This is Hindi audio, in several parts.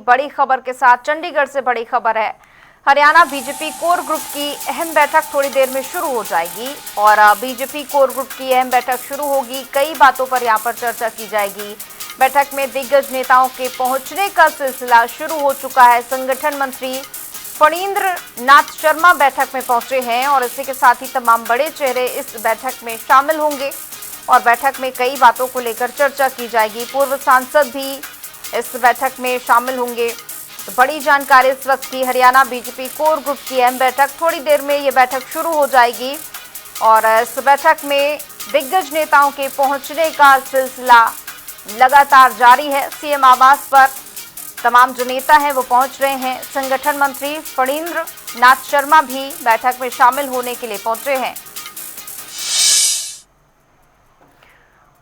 बड़ी खबर के साथ चंडीगढ़ से बड़ी खबर है। हरियाणा बीजेपी कोर ग्रुप की अहम बैठक थोड़ी देर में शुरू हो जाएगी और बीजेपी कोर ग्रुप की अहम बैठक शुरू होगी। कई बातों पर यहां पर चर्चा की जाएगी। बैठक में दिग्गज नेताओं के पहुंचने का सिलसिला शुरू हो चुका है। संगठन मंत्री फणींद्र नाथ शर्मा बैठक में पहुंचे हैं और इसी के साथ ही तमाम बड़े चेहरे इस बैठक में शामिल होंगे और बैठक में कई बातों को लेकर चर्चा की जाएगी। पूर्व सांसद भी इस बैठक में शामिल होंगे। तो बड़ी जानकारी इस वक्त की हरियाणा बीजेपी कोर ग्रुप की अहम बैठक, थोड़ी देर में ये बैठक शुरू हो जाएगी और इस बैठक में दिग्गज नेताओं के पहुंचने का सिलसिला लगातार जारी है। सीएम आवास पर तमाम जो नेता हैं वो पहुंच रहे हैं। संगठन मंत्री फणींद्र नाथ शर्मा भी बैठक में शामिल होने के लिए पहुंचे हैं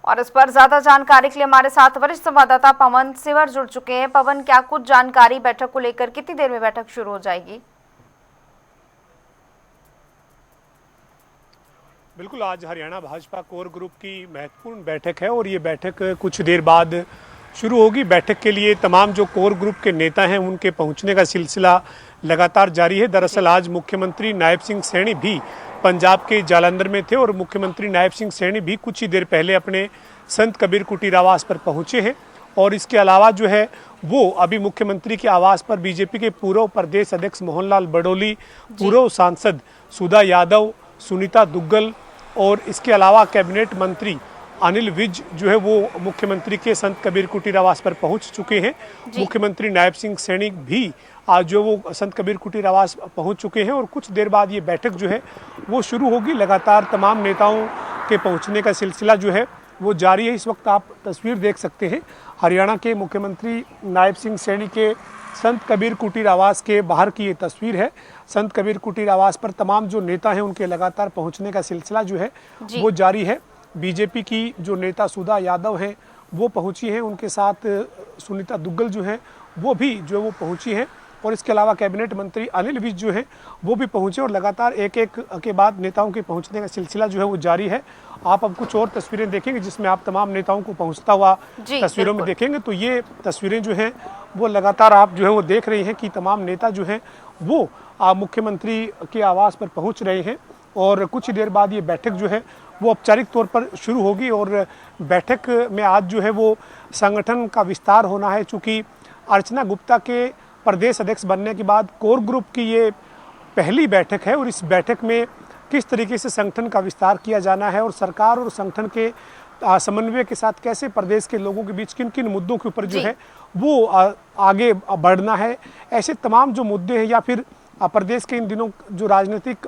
और इस पर ज्यादा जानकारी के लिए हमारे साथ वरिष्ठ संवाददाता पवन सिवर जुड़ चुके हैं। पवन, क्या कुछ जानकारी बैठक को लेकर, कितनी देर में बैठक शुरू हो जाएगी? बिल्कुल, आज हरियाणा भाजपा कोर ग्रुप की महत्वपूर्ण बैठक है और ये बैठक कुछ देर बाद शुरू होगी। बैठक के लिए तमाम जो कोर ग्रुप के नेता हैं उनके पहुंचने का सिलसिला लगातार जारी है। दरअसल आज मुख्यमंत्री नायब सिंह सैनी भी पंजाब के जालंधर में थे और मुख्यमंत्री नायब सिंह सैनी भी कुछ ही देर पहले अपने संत कबीर कुटीर आवास पर पहुंचे हैं और इसके अलावा जो है वो अभी मुख्यमंत्री के आवास पर बीजेपी के पूर्व प्रदेश अध्यक्ष मोहनलाल बडोली, पूर्व सांसद सुधा यादव, सुनीता दुग्गल और इसके अलावा कैबिनेट मंत्री अनिल विज जो है वो मुख्यमंत्री के संत कबीर कुटीर आवास पर पहुंच चुके हैं। मुख्यमंत्री नायब सिंह सैनी भी आज जो वो संत कबीर कुटीर आवास पहुंच चुके हैं और कुछ देर बाद ये बैठक जो है वो शुरू होगी। लगातार तमाम नेताओं के पहुंचने का सिलसिला जो है वो जारी है। इस वक्त आप तस्वीर देख सकते हैं, हरियाणा के मुख्यमंत्री नायब सिंह सैनी के संत कबीर कुटीर आवास के बाहर की ये तस्वीर है। संत कबीर कुटीर आवास पर तमाम जो नेता हैं उनके लगातार पहुँचने का सिलसिला जो है वो जारी है। बीजेपी की जो नेता सुधा यादव हैं वो पहुंची हैं, उनके साथ सुनीता दुग्गल जो हैं वो भी जो वो पहुंची हैं और इसके अलावा कैबिनेट मंत्री अनिल विज जो हैं वो भी पहुंचे और लगातार एक एक के बाद नेताओं के पहुंचने का सिलसिला जो है वो जारी है। आप अब कुछ और तस्वीरें देखेंगे जिसमें आप तमाम नेताओं को पहुंचता हुआ तस्वीरों में देखेंगे। तो ये तस्वीरें जो हैं वो लगातार आप जो है वो देख रहे हैं कि तमाम नेता जो हैं वो मुख्यमंत्री के आवास पर पहुँच रहे हैं और कुछ देर बाद ये बैठक जो है वो औपचारिक तौर पर शुरू होगी और बैठक में आज जो है वो संगठन का विस्तार होना है। चूँकि अर्चना गुप्ता के प्रदेश अध्यक्ष बनने के बाद कोर ग्रुप की ये पहली बैठक है और इस बैठक में किस तरीके से संगठन का विस्तार किया जाना है और सरकार और संगठन के समन्वय के साथ कैसे प्रदेश के लोगों के बीच किन किन मुद्दों के ऊपर जो है वो आगे बढ़ना है, ऐसे तमाम जो मुद्दे हैं या फिर प्रदेश के इन दिनों जो राजनीतिक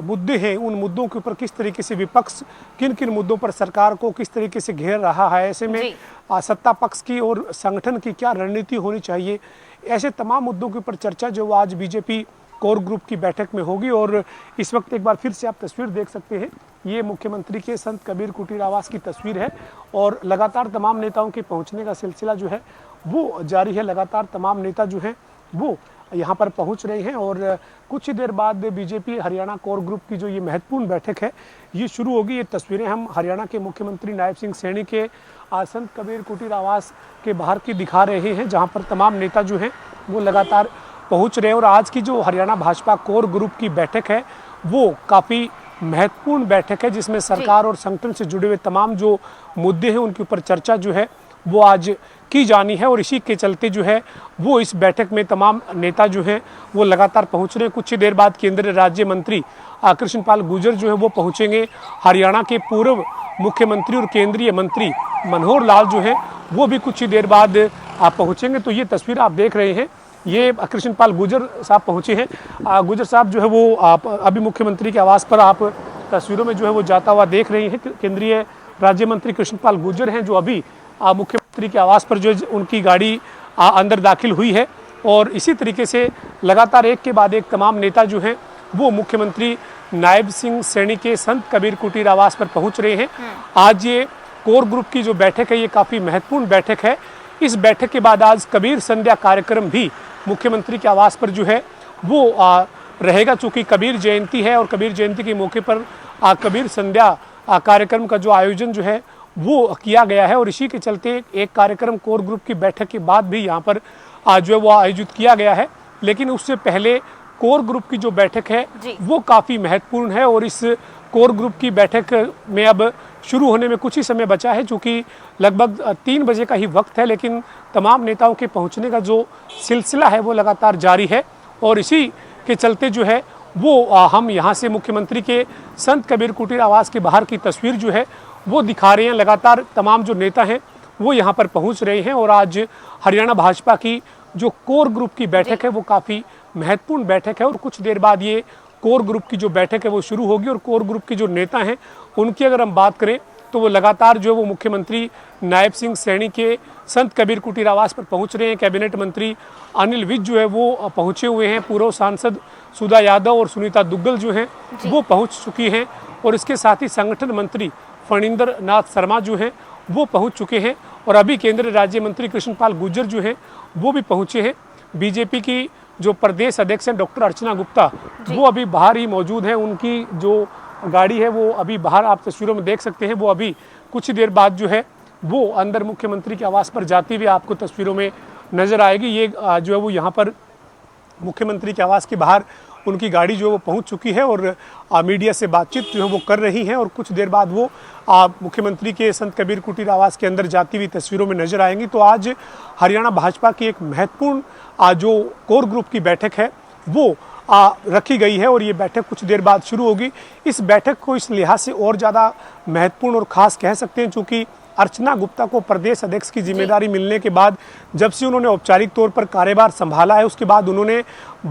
मुद्दे हैं उन मुद्दों के ऊपर किस तरीके से विपक्ष किन किन मुद्दों पर सरकार को किस तरीके से घेर रहा है, ऐसे में सत्ता पक्ष की और संगठन की क्या रणनीति होनी चाहिए, ऐसे तमाम मुद्दों के ऊपर चर्चा जो आज बीजेपी कोर ग्रुप की बैठक में होगी। और इस वक्त एक बार फिर से आप तस्वीर देख सकते हैं, ये मुख्यमंत्री के संत कबीर कुटीर आवास की तस्वीर है और लगातार तमाम नेताओं के पहुँचने का सिलसिला जो है वो जारी है। लगातार तमाम नेता जो हैं वो यहाँ पर पहुँच रहे हैं और कुछ ही देर बाद बीजेपी हरियाणा कोर ग्रुप की जो ये महत्वपूर्ण बैठक है ये शुरू होगी। ये तस्वीरें हम हरियाणा के मुख्यमंत्री नायब सिंह सैनी के संत कबीर कुटीर आवास के बाहर की दिखा रहे हैं, जहाँ पर तमाम नेता जो हैं वो लगातार पहुँच रहे हैं। और आज की जो हरियाणा भाजपा कोर ग्रुप की बैठक है वो काफ़ी महत्वपूर्ण बैठक है जिसमें सरकार और संगठन से जुड़े हुए तमाम जो मुद्दे हैं उनके ऊपर चर्चा जो है वो आज की जानी है और इसी के चलते जो है वो इस बैठक में तमाम नेता जो हैं वो लगातार पहुंच रहे हैं। कुछ ही देर बाद केंद्रीय राज्य मंत्री कृष्ण पाल गुर्जर जो है वो पहुंचेंगे। हरियाणा के पूर्व मुख्यमंत्री और केंद्रीय मंत्री मनोहर लाल जो हैं वो भी कुछ ही देर बाद पहुंचेंगे। तो ये तस्वीर आप देख रहे हैं, ये कृष्ण पाल गुर्जर साहब पहुँचे हैं। गुर्जर साहब जो है वो अभी मुख्यमंत्री के आवास पर आप तस्वीरों में जो है वो जाता हुआ देख रहे हैं। केंद्रीय राज्य मंत्री कृष्ण पाल गुर्जर हैं जो अभी मुख्यमंत्री के आवास पर जो उनकी गाड़ी अंदर दाखिल हुई है और इसी तरीके से लगातार एक के बाद एक तमाम नेता जो हैं वो मुख्यमंत्री नायब सिंह सैनी के संत कबीर कुटीर आवास पर पहुंच रहे हैं। आज ये कोर ग्रुप की जो बैठक है ये काफ़ी महत्वपूर्ण बैठक है। इस बैठक के बाद आज कबीर संध्या कार्यक्रम भी मुख्यमंत्री के आवास पर जो है वो रहेगा। चूँकि कबीर जयंती है और कबीर जयंती के मौके पर कबीर संध्या कार्यक्रम का जो आयोजन जो है वो किया गया है और इसी के चलते एक कार्यक्रम कोर ग्रुप की बैठक के बाद भी यहाँ पर आज जो है वो आयोजित किया गया है। लेकिन उससे पहले कोर ग्रुप की जो बैठक है वो काफ़ी महत्वपूर्ण है और इस कोर ग्रुप की बैठक में अब शुरू होने में कुछ ही समय बचा है, चूँकि लगभग 3 बजे का ही वक्त है, लेकिन तमाम नेताओं के पहुंचने का जो सिलसिला है वो लगातार जारी है। और इसी के चलते जो है वो हम यहाँ से मुख्यमंत्री के संत कबीर कुटीर आवास के बाहर की तस्वीर जो है वो दिखा रहे हैं। लगातार तमाम जो नेता हैं वो यहाँ पर पहुँच रहे हैं और आज हरियाणा भाजपा की जो कोर ग्रुप की बैठक है वो काफ़ी महत्वपूर्ण बैठक है और कुछ देर बाद ये कोर ग्रुप की जो बैठक है वो शुरू होगी। और कोर ग्रुप के जो नेता हैं उनकी अगर हम बात करें तो वो लगातार जो है वो मुख्यमंत्री नायब सिंह सैनी के संत कबीर कुटीर आवास पर पहुंच रहे हैं। कैबिनेट मंत्री अनिल विज जो है वो पहुंचे हुए हैं, पूर्व सांसद सुधा यादव और सुनीता दुग्गल जो हैं वो पहुंच चुकी हैं और इसके साथ ही संगठन मंत्री फणींद्र नाथ शर्मा जो हैं वो पहुंच चुके हैं और अभी केंद्रीय राज्य मंत्री कृष्णपाल गुर्जर जो हैं वो भी पहुंचे हैं। बीजेपी की जो प्रदेश अध्यक्ष हैं डॉक्टर अर्चना गुप्ता वो अभी बाहर ही मौजूद हैं। उनकी जो गाड़ी है वो अभी बाहर आप तस्वीरों में देख सकते हैं। वो अभी कुछ देर बाद जो है वो अंदर मुख्यमंत्री के आवास पर जाती हुई आपको तस्वीरों में नजर आएगी। ये जो है वो यहाँ पर मुख्यमंत्री के आवास के बाहर उनकी गाड़ी जो है वो पहुँच चुकी है और मीडिया से बातचीत जो है वो कर रही हैं और कुछ देर बाद वो मुख्यमंत्री के संत कबीर कुटीर आवास के अंदर जाती हुई तस्वीरों में नजर आएंगी। तो आज हरियाणा भाजपा की एक महत्वपूर्ण जो कोर ग्रुप की बैठक है वो रखी गई है और ये बैठक कुछ देर बाद शुरू होगी। इस बैठक को इस लिहाज से और ज़्यादा महत्वपूर्ण और ख़ास कह सकते हैं चूँकि अर्चना गुप्ता को प्रदेश अध्यक्ष की जिम्मेदारी मिलने के बाद जब से उन्होंने औपचारिक तौर पर कार्यभार संभाला है उसके बाद उन्होंने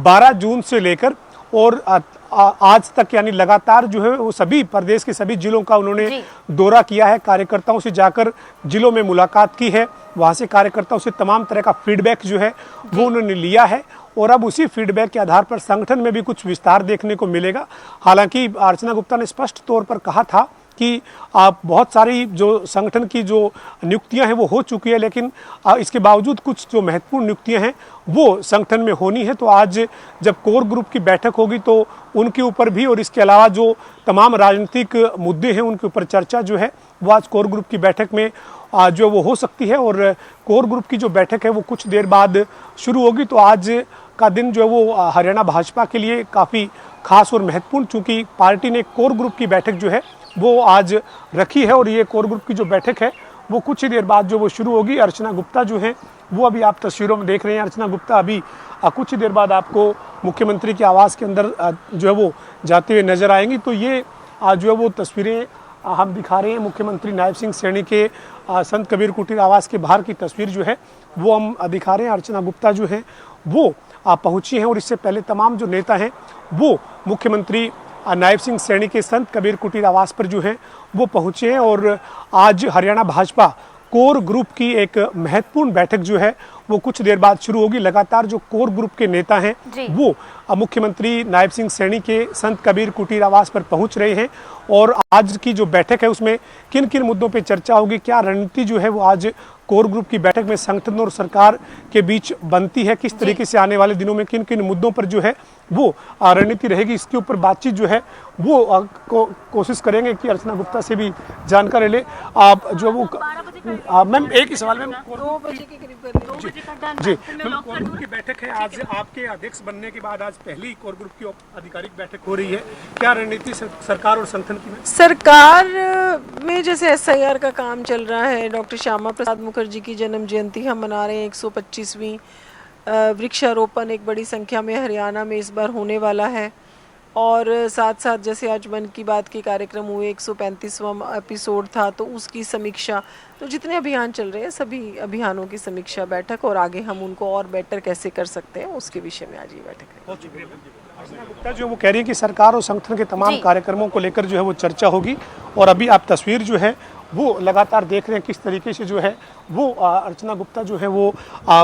12 जून से लेकर और आज तक यानी लगातार जो है वो सभी प्रदेश के सभी जिलों का उन्होंने दौरा किया है। कार्यकर्ताओं से जाकर जिलों में मुलाकात की है, वहाँ से कार्यकर्ताओं से तमाम तरह का फीडबैक जो है वो उन्होंने लिया है और अब उसी फीडबैक के आधार पर संगठन में भी कुछ विस्तार देखने को मिलेगा। हालांकि अर्चना गुप्ता ने स्पष्ट तौर पर कहा था कि बहुत सारी जो संगठन की जो नियुक्तियां हैं वो हो चुकी है, लेकिन इसके बावजूद कुछ जो महत्वपूर्ण नियुक्तियां हैं वो संगठन में होनी है। तो आज जब कोर ग्रुप की बैठक होगी तो उनके ऊपर भी और इसके अलावा जो तमाम राजनीतिक मुद्दे हैं उनके ऊपर चर्चा जो है वो आज कोर ग्रुप की बैठक में जो वो हो सकती है। और कोर ग्रुप की जो बैठक है वो कुछ देर बाद शुरू होगी। तो आज का दिन जो है वो हरियाणा भाजपा के लिए काफ़ी खास और महत्वपूर्ण, चूँकि पार्टी ने कोर ग्रुप की बैठक जो है वो आज रखी है और ये कोर ग्रुप की जो बैठक है वो कुछ ही देर बाद जो वो शुरू होगी। अर्चना गुप्ता जो है वो अभी आप तस्वीरों में देख रहे हैं। अर्चना गुप्ता अभी कुछ ही देर बाद आपको मुख्यमंत्री के आवास के अंदर जो है वो जाते हुए नजर आएंगी। तो ये जो है वो तस्वीरें हम दिखा रहे हैं मुख्यमंत्री नायब सिंह सैनी के संत कबीर कुटीर आवास के बाहर की तस्वीर जो है वो हम दिखा रहे हैं। अर्चना गुप्ता जो है वो पहुंची हैं और इससे पहले तमाम जो नेता हैं वो मुख्यमंत्री नायब सिंह सैनी के संत कबीर कुटीर आवास पर जो है वो पहुंचे हैं। और आज हरियाणा भाजपा कोर ग्रुप की एक महत्वपूर्ण बैठक जो है वो कुछ देर बाद शुरू होगी। लगातार जो कोर ग्रुप के नेता हैं वो मुख्यमंत्री नायब सिंह सैनी के संत कबीर कुटीर आवास पर पहुंच रहे हैं और आज की जो बैठक है उसमें किन किन मुद्दों पे चर्चा होगी, क्या रणनीति जो है वो आज कोर ग्रुप की बैठक में संगठन और सरकार के बीच बनती है, किस तरीके से आने वाले दिनों में किन किन मुद्दों पर जो है वो रणनीति रहेगी, इसके ऊपर बातचीत जो है वो कोशिश करेंगे कि अर्चना गुप्ता से भी जानकारी ले। आप जो वो मैम एक ही सवाल, मैम 2 बजे के करीब जी मैम, कोर ग्रुप की बैठक है आज, आपके अध्यक्ष बनने के बाद आज पहली कोर ग्रुप की आधिकारिक बैठक हो रही है, क्या रणनीति सरकार और संगठन की? सरकार में जैसे SIR का काम चल रहा है, डॉक्टर श्यामा प्रसाद मुखर्जी की जन्म जयंती हम मना रहे हैं, 125वीं वृक्षारोपण एक बड़ी संख्या में हरियाणा में इस बार होने वाला है और साथ साथ जैसे आज मन की बात के कार्यक्रम हुए, 135वां एपिसोड था तो उसकी समीक्षा, तो जितने अभियान चल रहे हैं सभी अभियानों की समीक्षा बैठक और आगे हम उनको और बेटर कैसे कर सकते हैं उसके विषय में आज ये बैठक है। गुप्ता जो वो कह रही है कि सरकार और संगठन के तमाम कार्यक्रमों को लेकर जो है वो चर्चा होगी और अभी आप तस्वीर जो है वो लगातार देख रहे हैं किस तरीके से जो है वो अर्चना गुप्ता जो है वो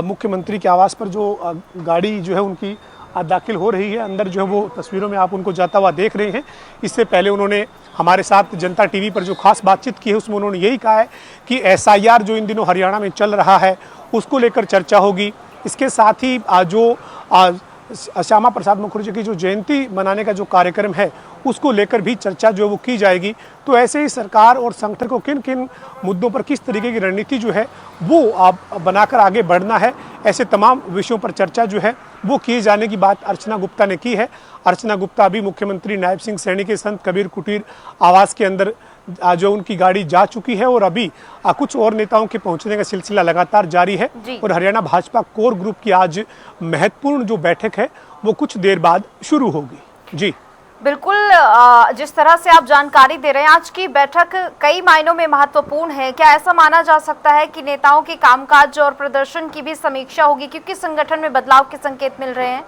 मुख्यमंत्री के आवास पर जो गाड़ी जो है उनकी दाखिल हो रही है, अंदर जो है वो तस्वीरों में आप उनको जाता हुआ देख रहे हैं। इससे पहले उन्होंने हमारे साथ जनता टीवी पर जो खास बातचीत की है उसमें उन्होंने यही कहा है कि SIR जो इन दिनों हरियाणा में चल रहा है उसको लेकर चर्चा होगी। इसके साथ ही जो श्यामा प्रसाद मुखर्जी की जो जयंती मनाने का जो कार्यक्रम है उसको लेकर भी चर्चा जो है वो की जाएगी। तो ऐसे ही सरकार और संगठन को किन किन मुद्दों पर किस तरीके की रणनीति जो है वो बनाकर आगे बढ़ना है, ऐसे तमाम विषयों पर चर्चा जो है वो किए जाने की बात अर्चना गुप्ता ने की है। अर्चना गुप्ता अभी मुख्यमंत्री नायब सिंह सैनी के संत कबीर कुटीर आवास के अंदर जो उनकी गाड़ी जा चुकी है और अभी कुछ और नेताओं के पहुंचने का सिलसिला लगातार जारी है। और हरियाणा भाजपा कोर ग्रुप की आज महत्वपूर्ण जो बैठक है वो कुछ देर बाद शुरू होगी। जी बिल्कुल, जिस तरह से आप जानकारी दे रहे हैं, आज की बैठक कई मायनों में महत्वपूर्ण है। क्या ऐसा माना जा सकता है कि नेताओं के कामकाज और प्रदर्शन की भी समीक्षा होगी, क्योंकि संगठन में बदलाव के संकेत मिल रहे हैं?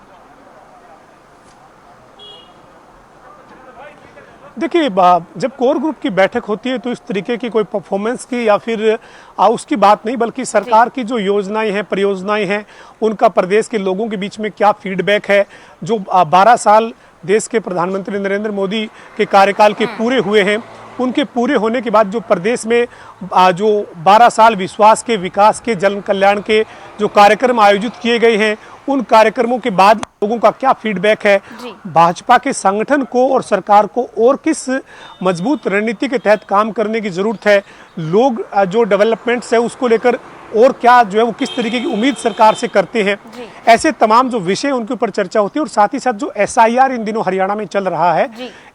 देखिए, जब कोर ग्रुप की बैठक होती है तो इस तरीके की कोई परफॉर्मेंस की या फिर उसकी बात नहीं, बल्कि सरकार की जो योजनाएं हैं, परियोजनाएं हैं, उनका प्रदेश के लोगों के बीच में क्या फीडबैक है। जो 12 साल देश के प्रधानमंत्री नरेंद्र मोदी के कार्यकाल के पूरे हुए हैं, उनके पूरे होने के बाद जो प्रदेश में जो 12 साल विश्वास के, विकास के, जन कल्याण के जो कार्यक्रम आयोजित किए गए हैं, उन कार्यक्रमों के बाद लोगों का क्या फीडबैक है, भाजपा के संगठन को और सरकार को और किस मजबूत रणनीति के तहत काम करने की जरूरत है, लोग जो डेवलपमेंट्स है उसको लेकर और क्या जो है वो किस तरीके की उम्मीद सरकार से करते हैं, ऐसे तमाम जो विषय उनके ऊपर चर्चा होती है। और साथ ही साथ जो SIR इन दिनों हरियाणा में चल रहा है,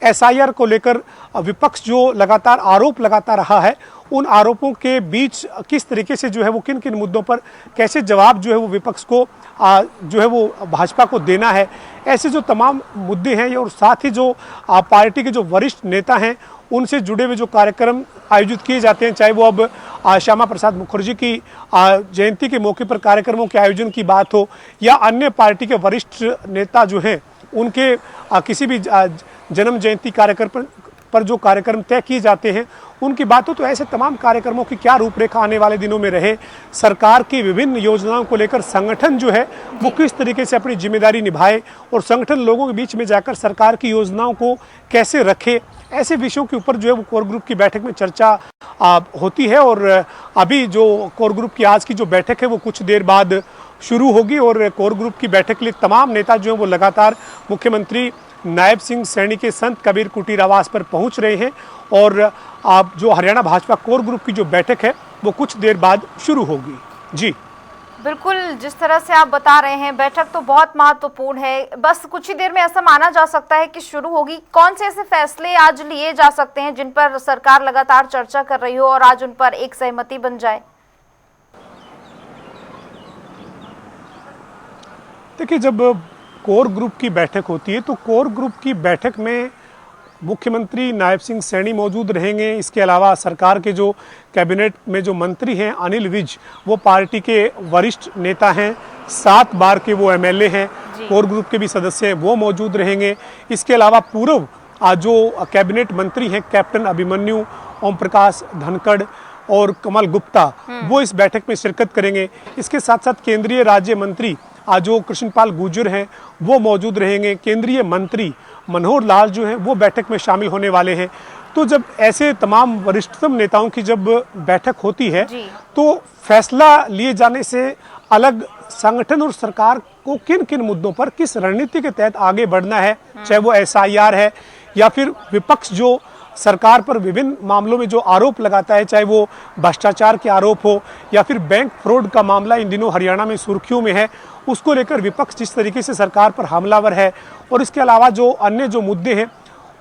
SIR को लेकर विपक्ष जो लगातार आरोप लगाता रहा है, उन आरोपों के बीच किस तरीके से जो है वो किन किन मुद्दों पर कैसे जवाब जो है वो विपक्ष को जो है वो भाजपा को देना है, ऐसे जो तमाम मुद्दे हैं। और साथ ही जो पार्टी के जो वरिष्ठ नेता हैं उनसे जुड़े हुए जो कार्यक्रम आयोजित किए जाते हैं, चाहे वो अब श्यामा प्रसाद मुखर्जी की जयंती के मौके पर कार्यक्रमों के आयोजन की बात हो या अन्य पार्टी के वरिष्ठ नेता जो हैं उनके किसी भी जन्म जयंती कार्यक्रम पर जो कार्यक्रम तय किए जाते हैं उनकी बात हो, तो ऐसे तमाम कार्यक्रमों की क्या रूपरेखा आने वाले दिनों में रहे, सरकार की विभिन्न योजनाओं को लेकर संगठन जो है वो किस तरीके से अपनी जिम्मेदारी निभाए और संगठन लोगों के बीच में जाकर सरकार की योजनाओं को कैसे रखे, ऐसे विषयों के ऊपर जो है वो कोर ग्रुप की बैठक में चर्चा होती है। और अभी जो कोर ग्रुप की आज की जो बैठक है वो कुछ देर बाद शुरू होगी और कोर ग्रुप की बैठक के लिए तमाम नेता जो है वो लगातार मुख्यमंत्री नायब सिंह सैनी के संत कबीर कुटीर आवास पर पहुंच रहे हैं। और आप जो हरियाणा भाजपा कोर ग्रुप की जो बैठक है वो कुछ देर बाद शुरू होगी। जी बिल्कुल, जिस तरह से आप बता रहे हैं, बैठक तो बहुत महत्वपूर्ण है। बस कुछ ही देर में ऐसा माना जा सकता है कि शुरू होगी। कौन से ऐसे फैसले आज लिए जा सकते हैं जिन पर सरकार लगातार चर्चा कर रही हो और आज उन पर एक सहमति बन जाए? देखिए, जब कोर ग्रुप की बैठक होती है तो कोर ग्रुप की बैठक में मुख्यमंत्री नायब सिंह सैनी मौजूद रहेंगे। इसके अलावा सरकार के जो कैबिनेट में जो मंत्री हैं अनिल विज, वो पार्टी के वरिष्ठ नेता हैं, 7 बार के वो MLA हैं, कोर ग्रुप के भी सदस्य हैं, वो मौजूद रहेंगे। इसके अलावा पूर्व जो कैबिनेट मंत्री हैं कैप्टन अभिमन्यु, ओम प्रकाश धनखड़ और कमल गुप्ता, वो इस बैठक में शिरकत करेंगे। इसके साथ साथ केंद्रीय राज्य मंत्री जो कृष्णपाल गुर्जर हैं वो मौजूद रहेंगे। केंद्रीय मंत्री मनोहर लाल जो हैं वो बैठक में शामिल होने वाले हैं। तो जब ऐसे तमाम वरिष्ठतम नेताओं की जब बैठक होती है तो फैसला लिए जाने से अलग संगठन और सरकार को किन किन मुद्दों पर किस रणनीति के तहत आगे बढ़ना है, चाहे वो SIR है या फिर विपक्ष जो सरकार पर विभिन्न मामलों में जो आरोप लगाता है, चाहे वो भ्रष्टाचार के आरोप हो या फिर बैंक फ्रॉड का मामला इन दिनों हरियाणा में सुर्खियों में है, उसको लेकर विपक्ष जिस तरीके से सरकार पर हमलावर है। और इसके अलावा जो अन्य जो मुद्दे हैं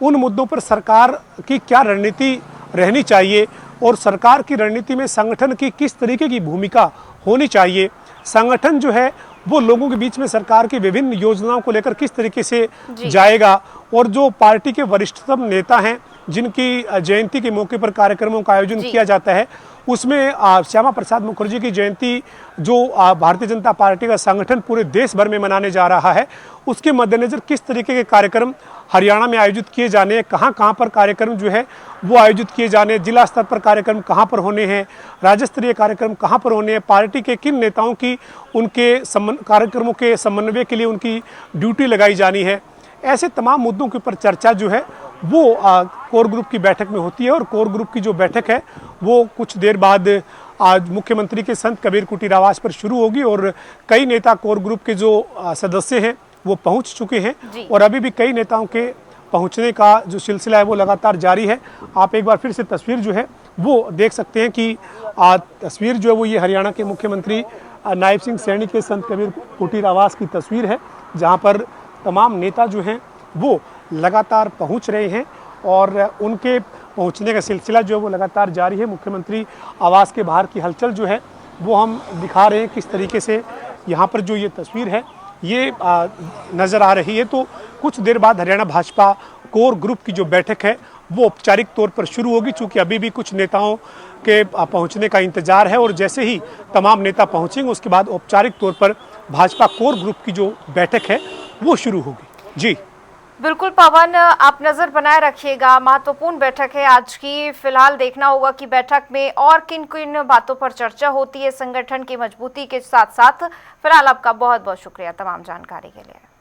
उन मुद्दों पर सरकार की क्या रणनीति रहनी चाहिए और सरकार की रणनीति में संगठन की किस तरीके की भूमिका होनी चाहिए, संगठन जो है वो लोगों के बीच में सरकार की विभिन्न योजनाओं को लेकर किस तरीके से जाएगा। और जो पार्टी के वरिष्ठतम नेता हैं जिनकी जयंती के मौके पर कार्यक्रमों का आयोजन किया जाता है, उसमें श्यामा प्रसाद मुखर्जी की जयंती जो भारतीय जनता पार्टी का संगठन पूरे देश भर में मनाने जा रहा है, उसके मद्देनजर किस तरीके के कार्यक्रम हरियाणा में आयोजित किए जाने हैं, कहाँ पर कार्यक्रम जो है वो आयोजित किए जाने, जिला स्तर पर कार्यक्रम कहाँ पर होने हैं, राज्य स्तरीय कार्यक्रम कहाँ पर होने हैं, पार्टी के किन नेताओं की उनके कार्यक्रमों के समन्वय के लिए उनकी ड्यूटी लगाई जानी है, ऐसे तमाम मुद्दों के ऊपर चर्चा जो है वो कोर ग्रुप की बैठक में होती है। और कोर ग्रुप की जो बैठक है वो कुछ देर बाद आज मुख्यमंत्री के संत कबीर कुटीर आवास पर शुरू होगी और कई नेता कोर ग्रुप के जो सदस्य हैं वो पहुंच चुके हैं जी। और अभी भी कई नेताओं के पहुंचने का जो सिलसिला है वो लगातार जारी है। आप एक बार फिर से तस्वीर जो है वो देख सकते हैं कि तस्वीर जो है वो ये हरियाणा के मुख्यमंत्री नायब सिंह सैनी के संत कबीर कुटीर आवास की तस्वीर है, जहां पर तमाम नेता जो हैं वो लगातार पहुंच रहे हैं और उनके पहुंचने का सिलसिला जो है वो लगातार जारी है। मुख्यमंत्री आवास के बाहर की हलचल जो है वो हम दिखा रहे हैं किस तरीके से यहाँ पर जो ये तस्वीर है ये नज़र आ रही है। तो कुछ देर बाद हरियाणा भाजपा कोर ग्रुप की जो बैठक है वो औपचारिक तौर पर शुरू होगी, चूँकि अभी भी कुछ नेताओं के पहुंचने का इंतजार है और जैसे ही तमाम नेता पहुंचेंगे उसके बाद औपचारिक तौर पर भाजपा कोर ग्रुप की जो बैठक है वो शुरू होगी। जी बिल्कुल पवन, आप नजर बनाए रखिएगा, महत्वपूर्ण बैठक है आज की। फिलहाल देखना होगा कि बैठक में और किन किन बातों पर चर्चा होती है संगठन की मजबूती के साथ साथ। फिलहाल आपका बहुत बहुत शुक्रिया तमाम जानकारी के लिए।